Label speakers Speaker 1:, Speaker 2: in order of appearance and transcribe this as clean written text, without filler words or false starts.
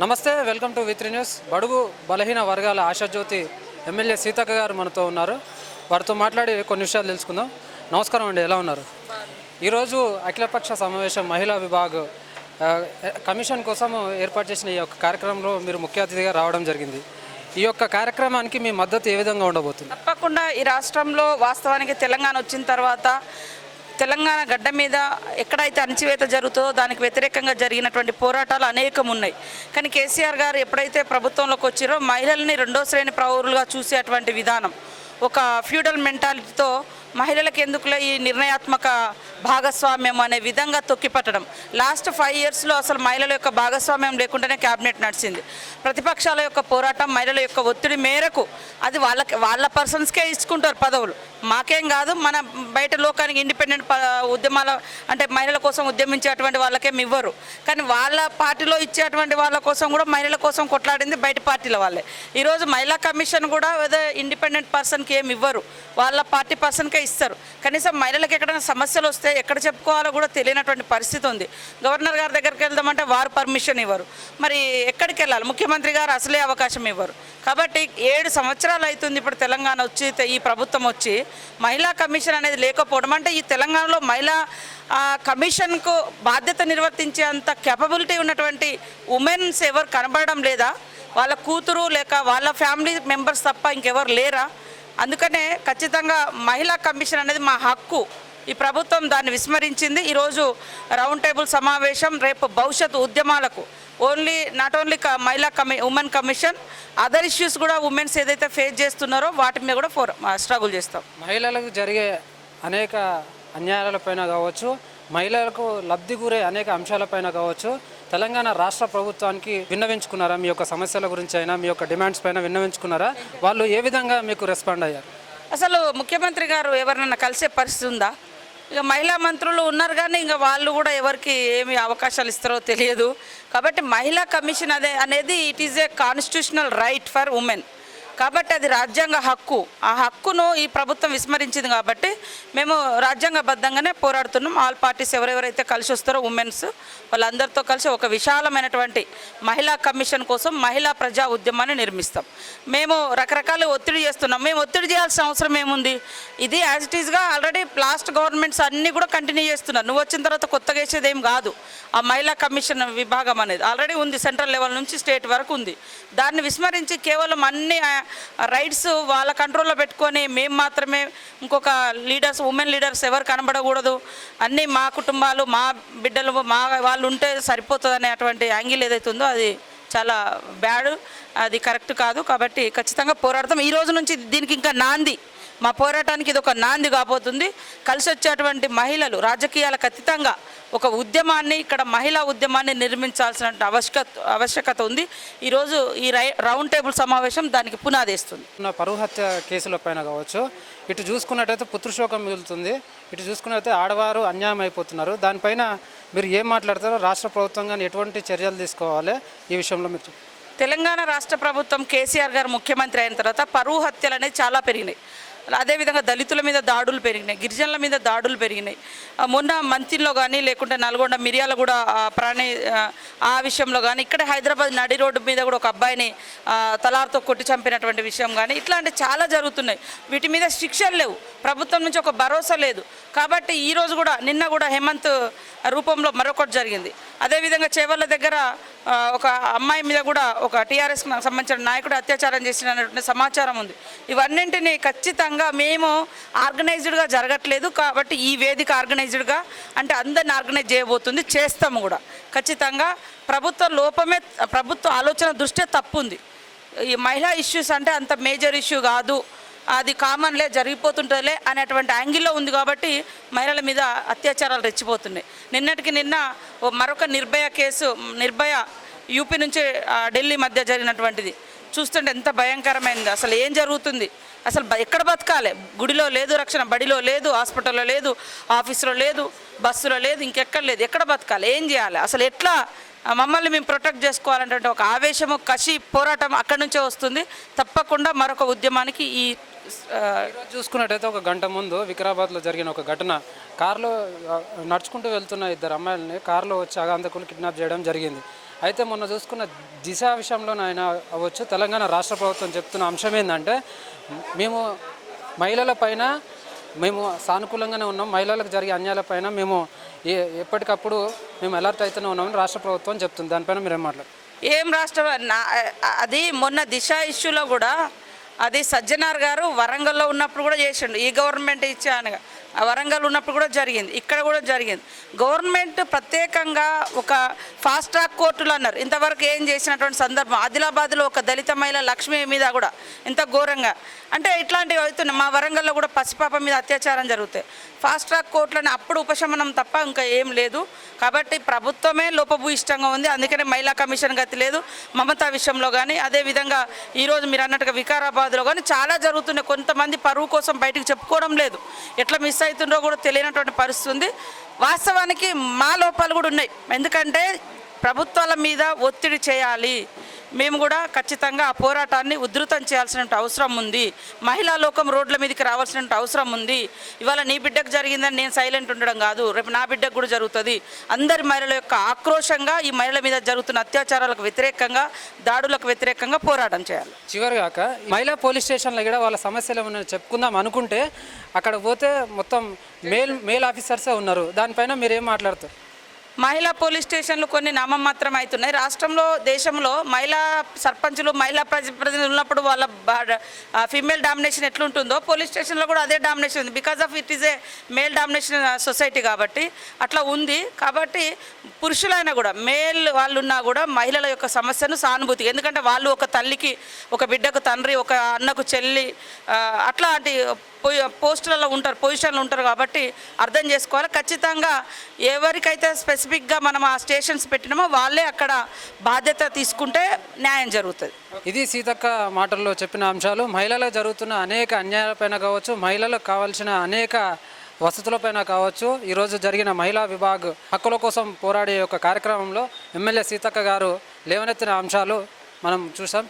Speaker 1: నమస్తే, welcome to వి3 news. బడుగు బలహీన వర్గాల ఆశాజ్యోతి ఎమ్మెల్యే సీతక్క గారు మనతో ఉన్నారు. వారితో మాట్లాడి కొన్ని విషయాలు తెలుసుకుందాం. నమస్కారం అండి, ఎలా ఉన్నారు? ఈరోజు అఖిలపక్ష సమావేశం మహిళా విభాగ్ కమిషన్ కోసం ఏర్పాటు చేసిన ఈ యొక్క కార్యక్రమంలో మీరు ముఖ్య అతిథిగా రావడం జరిగింది. ఈ యొక్క కార్యక్రమానికి మీ మద్దతు ఏ విధంగా ఉండబోతుంది?
Speaker 2: తప్పకుండా ఈ రాష్ట్రంలో వాస్తవానికి తెలంగాణ వచ్చిన తర్వాత తెలంగాణ గడ్డ మీద ఎక్కడైతే అణచివేత జరుగుతుందో దానికి వ్యతిరేకంగా జరిగినటువంటి పోరాటాలు అనేకం ఉన్నాయి. కానీ కేసీఆర్ గారు ఎప్పుడైతే ప్రభుత్వంలోకి వచ్చారో మహిళల్ని రెండో శ్రేణి పౌరులుగా చూసేటువంటి విధానం, ఒక ఫ్యూడల్ మెంటాలిటీతో మహిళలకు ఎందుకులే ఈ నిర్ణయాత్మక భాగస్వామ్యం అనే విధంగా తొక్కిపట్టడం. లాస్ట్ 5 ఇయర్స్లో అసలు మహిళల యొక్క భాగస్వామ్యం లేకుండానే క్యాబినెట్ నడిచింది. ప్రతిపక్షాల యొక్క పోరాటం, మహిళల యొక్క ఒత్తిడి మేరకు అది వాళ్ళ పర్సన్స్కే ఇచ్చుకుంటారు పదవులు, మాకేం కాదు. మన బయట లోకానికి ఇండిపెండెంట్ ఉద్యమాల అంటే మహిళల కోసం ఉద్యమించేటువంటి వాళ్ళకేం ఇవ్వరు. కానీ వాళ్ళ పార్టీలో ఇచ్చేటువంటి వాళ్ళ కోసం కూడా మహిళల కోసం కొట్లాడింది బయట పార్టీల వాళ్ళే. ఈరోజు మహిళా కమిషన్ కూడా ఏదో ఇండిపెండెంట్ పర్సన్కి ఏమి ఇవ్వరు, వాళ్ళ పార్టీ పర్సన్కే ఇస్తారు. కనీసం మహిళలకు ఎక్కడైనా సమస్యలు వస్తే ఎక్కడ చెప్పుకోవాలో కూడా తెలియనటువంటి పరిస్థితి ఉంది. గవర్నర్ గారి దగ్గరికి వెళ్దామంటే వారు పర్మిషన్ ఇవ్వరు. మరి ఎక్కడికి వెళ్ళాలి? ముఖ్యమంత్రి గారు అసలే అవకాశం ఇవ్వరు. కాబట్టి 7 సంవత్సరాలు అవుతుంది ఇప్పుడు తెలంగాణ వచ్చి, ఈ ప్రభుత్వం వచ్చి మహిళా కమిషన్ అనేది లేకపోవడం. అంటే ఈ తెలంగాణలో మహిళా కమిషన్కు బాధ్యత నిర్వర్తించేంత కేపబిలిటీ ఉన్నటువంటి ఉమెన్స్ ఎవరు కనబడడం లేదా? వాళ్ళ కూతురు లేక వాళ్ళ ఫ్యామిలీ మెంబర్స్ తప్ప ఇంకెవరు లేరా? అందుకనే ఖచ్చితంగా మహిళా కమిషన్ అనేది మా హక్కు. ఈ ప్రభుత్వం దాన్ని విస్మరించింది. ఈరోజు రౌండ్ టేబుల్ సమావేశం, రేపు భవిష్యత్తు ఉద్యమాలకు not only women commission, other issues కూడా ఉమెన్స్ ఏదైతే ఫేస్ చేస్తున్నారో వాటి మీద కూడా స్ట్రగుల్ చేస్తాం.
Speaker 1: మహిళలకు జరిగే అనేక అన్యాయాలపైన కావచ్చు, మహిళలకు లబ్ధి కూరే అనేక అంశాలపైన కావచ్చు, తెలంగాణ రాష్ట్ర ప్రభుత్వానికి విన్నవించుకున్నారా? మీ యొక్క సమస్యల గురించి అయినా మీ యొక్క డిమాండ్స్ పైన విన్నవించుకున్నారా? వాళ్ళు ఏ విధంగా మీకు రెస్పాండ్ అయ్యారు?
Speaker 2: అసలు ముఖ్యమంత్రి గారు ఎవరినైనా కలిసే పరిస్థితి ఉందా? ఇక మహిళా మంత్రులు ఉన్నారు కానీ ఇంకా వాళ్ళు కూడా ఎవరికి ఏమి అవకాశాలు ఇస్తారో తెలియదు. కాబట్టి మహిళా కమిషన్ అనేది it is a constitutional right for women. కాబట్టి అది రాజ్యాంగ హక్కు. ఆ హక్కును ఈ ప్రభుత్వం విస్మరించింది. కాబట్టి మేము రాజ్యాంగబద్ధంగానే పోరాడుతున్నాం. ఆల్ పార్టీస్ ఎవరెవరైతే కలిసి వస్తారో ఉమెన్స్ వాళ్ళందరితో కలిసి ఒక విశాలమైనటువంటి మహిళా కమిషన్ కోసం మహిళా ప్రజా ఉద్యమాన్ని నిర్మిస్తాం. మేము రకరకాల ఒత్తిడి చేస్తున్నాం. మేము ఒత్తిడి చేయాల్సిన అవసరం ఏముంది? ఇది యాజ్ ఇట్ ఈస్గా ఆల్రెడీ లాస్ట్ గవర్నమెంట్స్ అన్నీ కూడా కంటిన్యూ చేస్తున్నారు. నువ్వు వచ్చిన తర్వాత కొత్తగా వేసేది ఏం కాదు. ఆ మహిళా కమిషన్ విభాగం అనేది ఆల్రెడీ ఉంది, సెంట్రల్ లెవెల్ నుంచి స్టేట్ వరకు ఉంది. దాన్ని విస్మరించి కేవలం అన్ని రైట్స్ వాళ్ళ కంట్రోల్లో పెట్టుకొని మేము మాత్రమే, ఇంకొక లీడర్స్, ఉమెన్ లీడర్స్ ఎవరు కనబడకూడదు, అన్నీ మా కుటుంబాలు, మా బిడ్డలు, మా వాళ్ళు ఉంటే సరిపోతుంది అనేటువంటి యాంగిల్ ఏదైతే ఉందో అది చాలా బ్యాడ్, అది కరెక్ట్ కాదు. కాబట్టి ఖచ్చితంగా పోరాడతాం. ఈ రోజు నుంచి దీనికి ఇంకా నాంది, మా పోరాటానికి ఇది ఒక నాంది కాబోతుంది. కలిసి వచ్చేటువంటి మహిళలు రాజకీయాలకు అతీతంగా ఒక ఉద్యమాన్ని, ఇక్కడ మహిళా ఉద్యమాన్ని నిర్మించాల్సిన ఆవశ్యకత ఉంది. ఈరోజు ఈ రౌండ్ టేబుల్ సమావేశం దానికి పునాదేస్తుంది.
Speaker 1: పరువు హత్య కేసుల పైన కావచ్చు, ఇటు చూసుకున్నట్టయితే పుత్రశోకం మిగులుతుంది, ఇటు చూసుకున్నట్టయితే ఆడవారు అన్యాయం అయిపోతున్నారు. దానిపైన మీరు ఏం మాట్లాడతారో, రాష్ట్ర ప్రభుత్వం కానీ ఎటువంటి చర్యలు తీసుకోవాలి ఈ విషయంలో మీరు?
Speaker 2: తెలంగాణ రాష్ట్ర ప్రభుత్వం కేసీఆర్ గారు ముఖ్యమంత్రి అయిన తర్వాత పరువు హత్యలు అనేవి చాలా పెరిగినాయి. అదేవిధంగా దళితుల మీద దాడులు పెరిగినాయి, గిరిజనుల మీద దాడులు పెరిగినాయి. మొన్న మంతిలో కానీ లేకుంటే నల్గొండ మిర్యాలగూడ ఆ విషయంలో కానీ, ఇక్కడ హైదరాబాద్ నడి రోడ్డు మీద కూడా ఒక అబ్బాయిని తలార్తో కొట్టి చంపినటువంటి విషయం కానీ, ఇట్లాంటి చాలా జరుగుతున్నాయి. వీటి మీద శిక్షలు లేవు, ప్రభుత్వం నుంచి ఒక భరోసా లేదు. కాబట్టి ఈరోజు కూడా, నిన్న కూడా హేమంత్ రూపంలో మరొకటి జరిగింది. అదేవిధంగా చేవళ్ళ దగ్గర ఒక అమ్మాయి మీద కూడా ఒక టీఆర్ఎస్కి సంబంధించిన నాయకుడు అత్యాచారం చేసినటువంటి సమాచారం ఉంది. ఇవన్నింటినీ ఖచ్చితంగా మేము ఆర్గనైజ్డ్గా జరగట్లేదు. కాబట్టి ఈ వేదిక ఆర్గనైజ్డ్గా, అంటే అందరిని ఆర్గనైజ్ చేయబోతుంది, చేస్తాము కూడా ఖచ్చితంగా. ప్రభుత్వ లోపమే, ప్రభుత్వ ఆలోచన దృష్ట్యా తప్పు ఉంది. ఈ మహిళా ఇష్యూస్ అంటే అంత మేజర్ ఇష్యూ కాదు, అది కామన్లే, జరిగిపోతుంటుందిలే అనేటువంటి యాంగిల్లో ఉంది. కాబట్టి మహిళల మీద అత్యాచారాలు రెచ్చిపోతున్నాయి. నిన్నటికి నిన్న మరొక నిర్భయ కేసు, నిర్భయ యూపీ నుంచి ఢిల్లీ మధ్య జరిగినటువంటిది చూస్తుంటే ఎంత భయంకరమైంది. అసలు ఏం జరుగుతుంది? అసలు ఎక్కడ బతకాలి? గుడిలో లేదు రక్షణ, బడిలో లేదు, హాస్పిటల్లో లేదు, ఆఫీసులో లేదు, బస్సులో లేదు, ఇంకెక్కడ లేదు. ఎక్కడ బతకాలి? ఏం చేయాలి? అసలు ఎట్లా మమ్మల్ని మేము ప్రొటెక్ట్ చేసుకోవాలంటే ఒక ఆవేశము, కసి, పోరాటం అక్కడి నుంచే వస్తుంది. తప్పకుండా మరొక ఉద్యమానికి ఈ
Speaker 1: చూసుకున్నట్టయితే ఒక గంట ముందు వికారాబాద్లో జరిగిన ఒక ఘటన, కారులో నడుచుకుంటూ వెళ్తున్న 2 అమ్మాయిలని కారులో వచ్చి ఆగంతకులు కిడ్నాప్ చేయడం జరిగింది. అయితే మొన్న చూసుకున్న దిశ విషయంలోనైనా అవ్వచ్చు, తెలంగాణ రాష్ట్ర ప్రభుత్వం చెప్తున్న అంశం ఏంటంటే మేము మహిళల పైన మేము సానుకూలంగానే ఉన్నాం, మహిళలకు జరిగే అన్యాయాలపైన మేము ఎప్పటికప్పుడు మేము అలర్ట్ అవుతూనే ఉన్నామని రాష్ట్ర ప్రభుత్వం చెప్తుంది. దానిపైన మీరేం మాట్లాడారు?
Speaker 2: ఏం రాష్ట్ర అది మొన్న దిశ ఇష్యూలో కూడా అది సజ్జనార్ గారు వరంగల్లో ఉన్నప్పుడు కూడా చేసిండు. ఈ గవర్నమెంట్ ఇచ్చే అనగా ఆ వరంగల్ ఉన్నప్పుడు కూడా జరిగింది, ఇక్కడ కూడా జరిగింది. గవర్నమెంట్ ప్రత్యేకంగా ఒక ఫాస్ట్ ట్రాక్ కోర్టులు అన్నారు, ఇంతవరకు ఏం చేసినటువంటి సందర్భం. ఆదిలాబాద్లో ఒక దళిత మహిళ లక్ష్మి మీద కూడా ఎంత ఘోరంగా అంటే ఇట్లాంటివి అవుతున్నాయి. మా వరంగల్లో కూడా పసిపాప మీద అత్యాచారం జరుగుతాయి. ఫాస్ట్ ట్రాక్ కోర్టులను అప్పుడు ఉపశమనం తప్ప ఇంకా ఏం లేదు. కాబట్టి ప్రభుత్వమే లోపభూయిష్టంగా ఉంది. అందుకనే మహిళా కమిషన్ గతి లేదు మమతా విషయంలో కానీ. అదేవిధంగా ఈరోజు మీరు అన్నట్టుగా వికారాబాద్లో కానీ చాలా జరుగుతున్నాయి. కొంతమంది పరువు కోసం బయటికి చెప్పుకోవడం లేదు, ఎట్లా మిస్ అవుతుందో కూడా తెలియనటువంటి పరిస్థితి ఉంది. వాస్తవానికి మా లోపాలు కూడా ఉన్నాయి. ఎందుకంటే ప్రభుత్వాల మీద ఒత్తిడి చేయాలి. మేము కూడా ఖచ్చితంగా ఆ పోరాటాన్ని ఉధృతం చేయాల్సిన అవసరం ఉంది. మహిళా లోకం రోడ్ల మీదకి రావాల్సిన అవసరం ఉంది. ఇవాళ నీ బిడ్డకు జరిగిందని నేను సైలెంట్ ఉండడం కాదు, రేపు నా బిడ్డకు కూడా జరుగుతుంది. అందరి మహిళల యొక్క ఆక్రోషంగా ఈ మహిళల మీద జరుగుతున్న అత్యాచారాలకు వ్యతిరేకంగా, దాడులకు వ్యతిరేకంగా పోరాటం చేయాలి.
Speaker 1: చివరిగాక మహిళా పోలీస్ స్టేషన్లో కూడా వాళ్ళ సమస్యలు ఏమైనా చెప్పుకుందాం అనుకుంటే అక్కడ పోతే మొత్తం మేల్ ఆఫీసర్సే ఉన్నారు. దానిపైన మీరేం మాట్లాడతారు?
Speaker 2: మహిళా పోలీస్ స్టేషన్లు కొన్ని నామమాత్రం అవుతున్నాయి. రాష్ట్రంలో, దేశంలో మహిళా సర్పంచులు, మహిళా ప్రతినిధులు ఉన్నప్పుడు వాళ్ళ ఫీమేల్ డామినేషన్ ఎట్లుంటుందో పోలీస్ స్టేషన్లో కూడా అదే డామినేషన్ ఉంది. Because of it is a male domination society కాబట్టి అట్లా ఉంది. కాబట్టి పురుషులైనా కూడా మేల్ వాళ్ళు ఉన్నా కూడా మహిళల యొక్క సమస్యను సానుభూతి, ఎందుకంటే వాళ్ళు ఒక తల్లికి, ఒక బిడ్డకు తండ్రి, ఒక అన్నకు చెల్లి, అట్లాంటి పోస్టులలో ఉంటారు, పొజిషన్లో ఉంటారు. కాబట్టి అర్థం చేసుకోవాలి. ఖచ్చితంగా ఎవరికైతే స్పెసిఫిక్గా మనం ఆ స్టేషన్స్ పెట్టినామో వాళ్ళే అక్కడ బాధ్యత తీసుకుంటే న్యాయం జరుగుతుంది.
Speaker 1: ఇది సీతక్క మాటల్లో చెప్పిన అంశాలు. మహిళలకు జరుగుతున్న అనేక అన్యాయాలపైన కావచ్చు, మహిళలకు కావాల్సిన అనేక వసతులపైన కావచ్చు, ఈరోజు జరిగిన మహిళా విభాగ్ హక్కుల కోసం పోరాడే ఒక కార్యక్రమంలో ఎమ్మెల్యే సీతక్క గారు లేవనెత్తిన అంశాలు మనం చూసాం.